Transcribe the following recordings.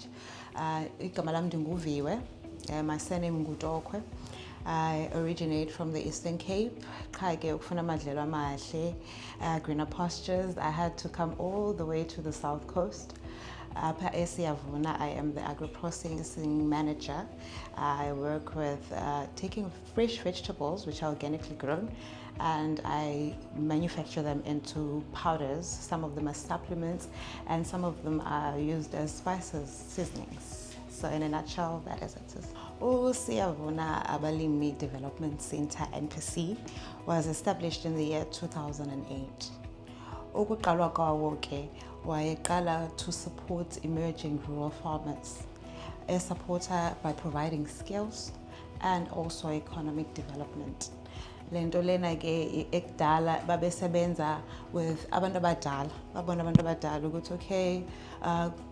much. Igama lami ndinguViwe. My surname Ngutokwe. I originate from the Eastern Cape. Greener pastures. I had to come all the way to the south coast. I am the agro-processing manager. I work with taking fresh vegetables, which are organically grown, and I manufacture them into powders. Some of them are supplements, and some of them are used as spices, seasonings. So in a nutshell, that is it. Siyavuna Abalimi Development Center, NPC, was established in the year 2008. Ukuqalwa kwawo ke wayeqala to support emerging rural farmers. A supporter by providing skills and also economic development. Lento lena ke ekudala babesebenza with abantu abadala. Babona abantu abadala ukuthi okay,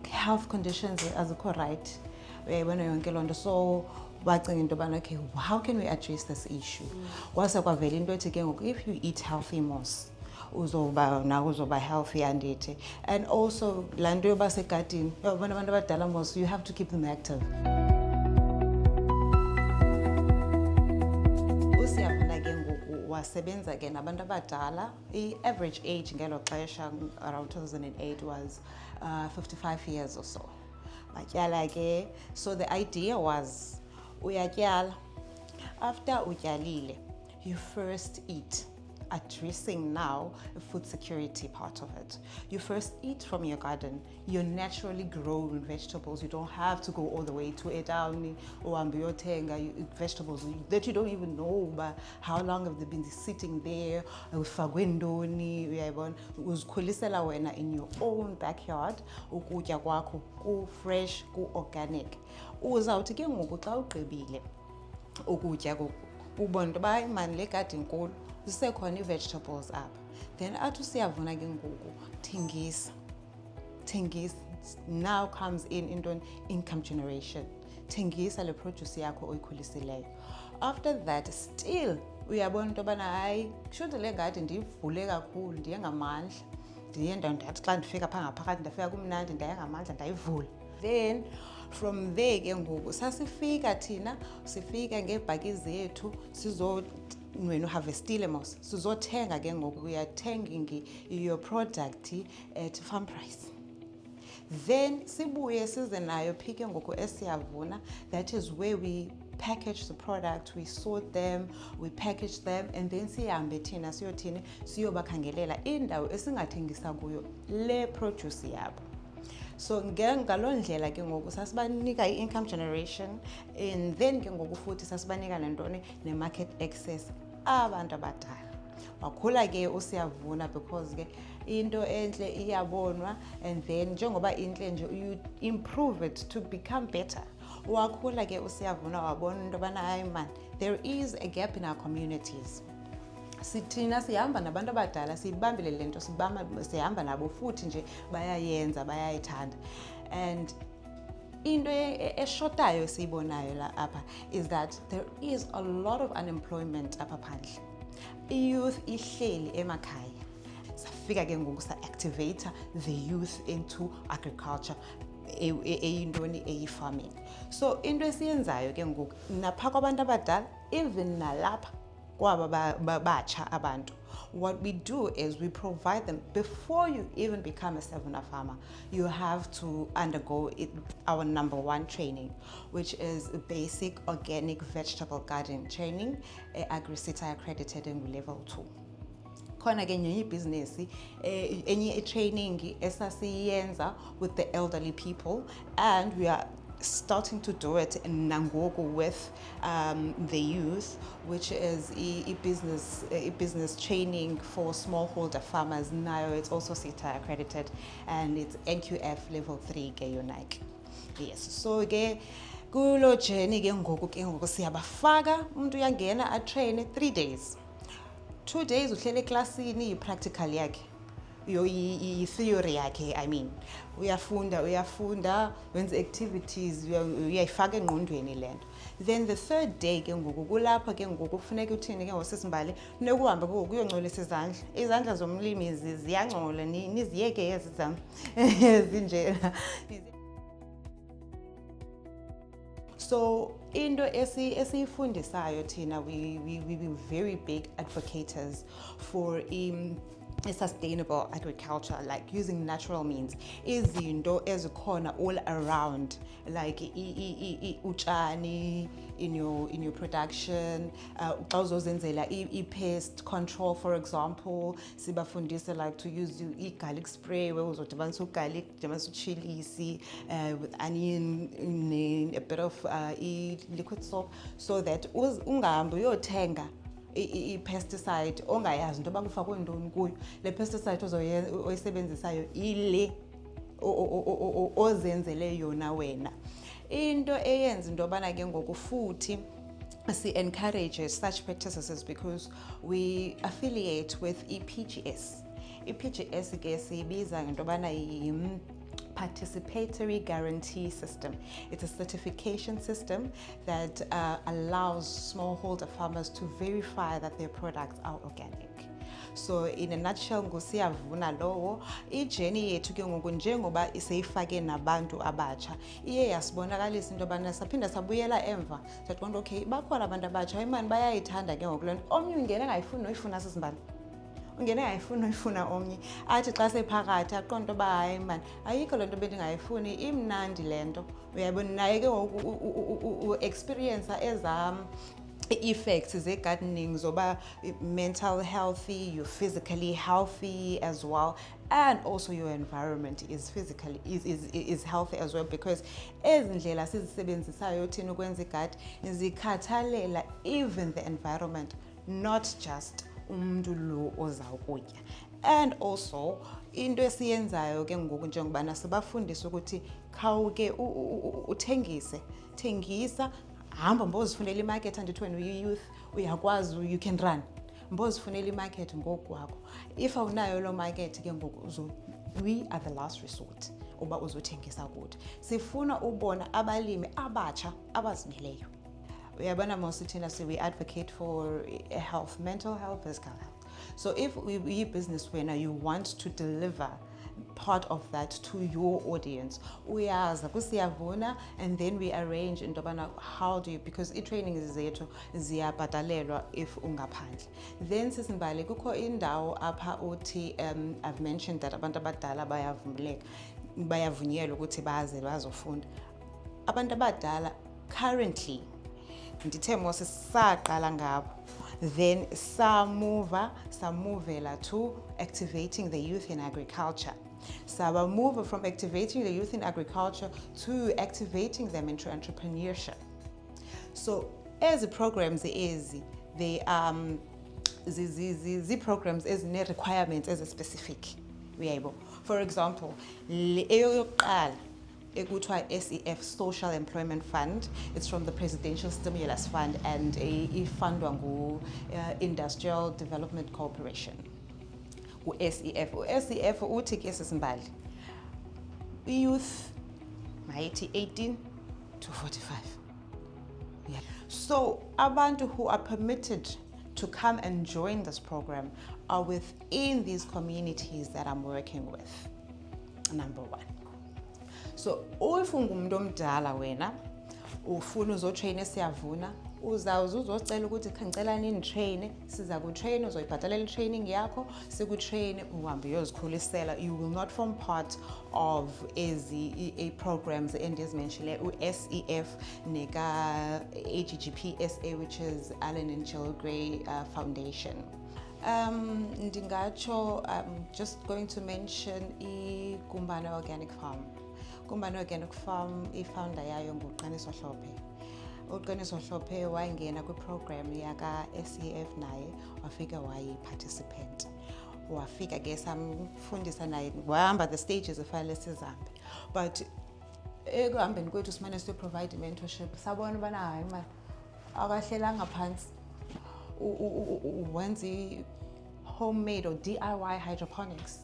health conditions azikho right. Uyayibona yonke lonto, so bacinga into bana okay, how can we address this issue? Kwase kwavela into ethi ke ngoku if you eat healthy mos uzoba healthy and also lanto yoba segadini yabona abantu abadala mos you have to keep them active. Usiyafuna ke ngoku wasebenza ke nabantu abadala. I-average age ngelo xesha around 2008 was 55 years or so. Batyala ke, so the idea was uyatyala, after utyalile you first eat, addressing now the food security part of it. You first eat from your garden, your naturally grown vegetables. You don't have to go all the way to a town or vegetables that you don't even know but how long have they been sitting there in your own backyard. Ukutya kwakho ku fresh, ku organic. Uzawuthi ke ngoku xa ugqibile ukutya ubona into ba imani le gadi inkulu zisekhona ii-vegetables apha, then athi usiyavuna ke ngoku thengisa. Now comes into income generation. Thengisa le produce yakho oyikhulisileyo. After that still uyabona into yobana hayi kushuthi le gadi ndiyivule kakhulu, ndiye ngamandla, ndiye ndathi xa ndifika phaa ngaphakathi ndafika kumnandi ndaye ngamandla ndayivula. Then from there ke ngoku sasifika thina sifika ngeebhaki zethu wena uharvestile mos sizothenga ke ngoku uyathenga your product at farm price. Then sibuye size nayo phike ngoku esiyavuna. That is where we package the product, we sort them, we package them, and then sihambe thina siyothini siyobakhangelela indawo esingathengisa kuyo le produce yabo. So ngaloo ndlela ke ngoku sasibanika i-income generation, and then ke ngoku futhi sasibanika nantoni ne-market access abantu abadala. Wakhula ke usiyavuna because ke into enhle iyabonwa, and then njengoba inhle nje you improve it to become better. Wakhula ke usiyavuna wabona into yobana hayi man, there is a gap in our communities. Sithina sihamba nabantu abadala siyibambile lento, sihamba nabo futhi nje bayayenza bayayithanda. And into eshotayo siyibonayo la apha is that there is a lot of unemployment apha phandle. I-youth ihleli emakhaya. Safika ke ngoku sa-activate the youth into agriculture, eyintoni eyi-farming. So into esiyenzayo ke ngoku napha kwabantu abadala, even nalapha kwaba batsha abantu, what we do is we provide them, before you even become a Savuna farmer, you have to undergo our #1 training, which is basic organic vegetable garden training, AgriSeta accredited in level 2. Khona ke nyenye ibhizinesi enye training esasiyenza with the elderly people, and we are starting to do it in Nangogo with the youth, which is a business training for smallholder farmers. Now it's also SETA accredited, and it's NQF level 3 ke yonke. Yes, so ke kulo journey ke ngoku siyabafaka, umuntu uyangena a train 3 days. 2 days uhlele eklasini i-practical yakhe, i-theory yakhe, I mean. Uyafunda, wenza activities, uyayifaka engqondweni lento. Then the third day ke ngoku kulapha ke ngoku kufuneka uthini ke ngosisimbali, funeka uhambe kuyongcolisa izandla. Izandla zomlimi ziyangcola, niziyeke ezi zam. Zinje. So into esiyifundisayo thina, we very big advocates for a sustainable agriculture, like using natural means. Izinto ezikhona all around, like utshani in your production, xa uzozenzela i-pest control, for example. Sibafundisa like to use i-garlic spray, where uzodibanisa ugarlic, udibanisa uchilisi with onion, a bit of liquid soap, so that ungahambi uyothenga i-pesticide ongayazi into yoba kufakwe ntoni kuyo. Le pesticide oyisebenzisayo ile ozenzele yona wena. Into eyenza into yobana ke ngoku futhi si-encourage such practices because we affiliate with i-PGS. I-PGS ke siyibiza ngento yobana participatory guarantee system. It's a certification system that allows smallholder farmers to verify that their products are organic. So in a nutshell, ngusiyavuna lowo ijeni yethu ke ngoku njengoba iseyifake nabantu abatsha iye yasibonakalisa into yobana saphinda sabuyela emva sathi okay, bakhona abantu abatsha imani bayayithanda ke ngoku le nto. Omnye ungene engayifuni noyifuna sisimbali, ungene ngayifuna oyifuna omnye athi xa sephakathi aqonda into yoba hayi mani ayikho le nto bendingayifuni, imnandi le nto. Uyabona naye ke ngoku experience ezam effects ze-gardening zoba mental healthy, you're physically healthy as well, and also your environment is physically is healthy as well, because ezindlela sizisebenzisayo thina ukwenza igadi zikhathalela even the environment, not just umuntu lo ozawukutya. And also into esiyenzayo ke ngoku njengobana sibafundisa ukuthi khawuke thengisa, hamba mbozifunela imarket. Andithi wena uyi-youth uyakwazi, you can run, mbozifunela imarket ngokwakho. If awunayo lo market ke ngoku we are the last resort uba uzothengisa kuthi. Sifuna ubona abalimi abatsha abazimeleyo. Uyabona mos thina we advocate for health, mental health, physical health. So if we business winner, you want to deliver part of that to your audience, uyaza kusiyavuna, and then we arrange into yobana how do you, because i-training zethu ziyabhatalelwa if ungaphandle. Then sisimbali kukho indawo apha uthi I've mentioned that abantu abadala bayavunyelwa ukuthi baze bazofunda. Abantu abadala currently ndithe mos saqala ngabo, then samuvela to activating the youth in agriculture. So move from activating the youth in agriculture to activating them into entrepreneurship. So as programs the programs ezine requirements as specific. For example, ekuthiwa SEF, Social Employment Fund. It's from the Presidential Stimulus Fund and ifundwa ngu-Industrial Development Corporation. SEF uthi ke sisimbali youth mayithi 18 to 45. Yeah. So abantu who are permitted to come and join this program are within these communities that I'm working with. Number one. So if ungumuntu omdala wena ufuna uzotrain esiyavuna, uzawuze uzocela ukuthi ngicela nitrain, siza kutrain, uzoyibhatalela training yakho, sikutrain uhambe uyozikhulisela. You will not form part of a programs endizimenshile u-SEF neka AGGPSA, which is Allen and Jill Gray Foundation. Ndingatsho, I'm just going to mention iGumbane Organic Farm. Gumbane Organic Farm, i-founder yayo nguQaniso Hlophe. uQaniso Hlophe wayengena kwi-program yaka SEF naye wafika wayi-participant. Wafika ke samfundisa naye, wahamba the stages efanele sizihambe. But ekuhambeni kwethu simane siyoprovide mentorship, sabona ubana hayi mani akahlelanga phansi wenza homemade or DIY hydroponics,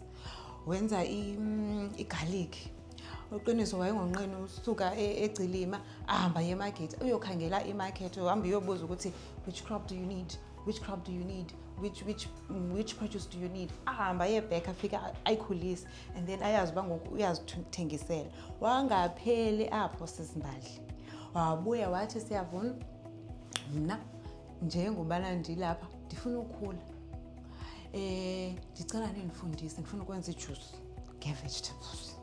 wenza i-garlic. uQiniso wayengonqeni usuka eGcilima ahamba emarket uyokhangela imarket, uhamba uyobuza ukuthi which crop do you need, which crop do you need, which produce do you need, ahamba yebheka afika ayikhulise, and then ayazi uba ngoku uyazithengisela. Wangapheli apho sisimbali, wabuya wathi Siyavuna, mna njengobana ndilapha ndifuna ukukhula. Ndicela nindifundise, ndifuna ukwenza ijuice nge-vegetables.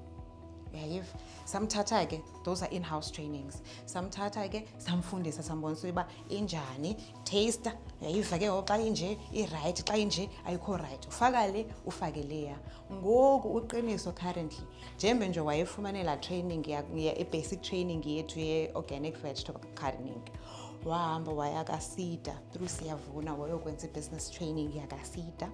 Uyayiva? Samthatha ke, those are in-house trainings. Samthatha ke samfundisa sambonisa uba injani, taster. Uyayiva ke xa inje i-right, xa inje ayikho right. Ufaka le, ufake leya. Ngoku uqiniso currently njembe nje wayefumane la training basic training yethu ye-organic vegetable gardening. Wahamba waya kaSida through Siyavuna wayokwenza i-business training yakaSida.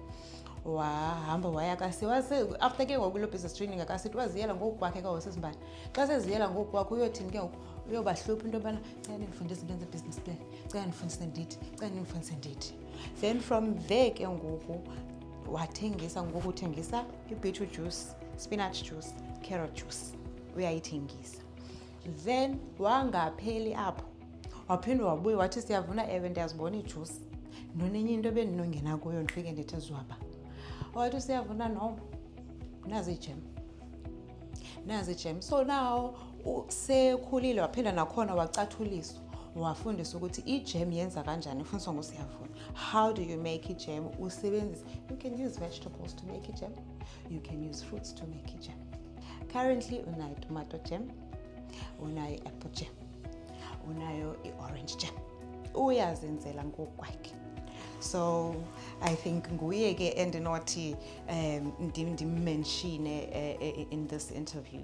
Wahamba waya kaSida after ke ngoku lo business training akaSida waziyela ngokwakhe kaWosisimbane. Xa seziyela ngokwakhe uyothini ke uyobahlupha into yobana cela nindifundise ngenze business plan, cela nindifundise ndithi, cela nindifundise ndithi. Then from there ke ngoku uthengisa i-beetroot juice, spinach juice, carrot juice uyayithengisa. Then wangapheli apho waphinde wabuya wathi Siyavuna, ewe ndiyazibona ijuice nonenye into bendinongena kuyo ndifike ndithi zwaba. Wathi Siyavuna, no, nazi ijem. So now sekhulile waphinda nakhona wacathuliswa, wafundisa ukuthi ijem yenza kanjani, ufundiswa nguSiyavuna. How do you make ijem? Usebenzisa, you can use vegetables to make ijem, you can use fruits to make ijem. Currently unayo tomato jam, unayo apple jam, unayo i-orange jam. Uyazenzela ngokwakhe. So I think nguye ke endinothi ndimmention in this interview.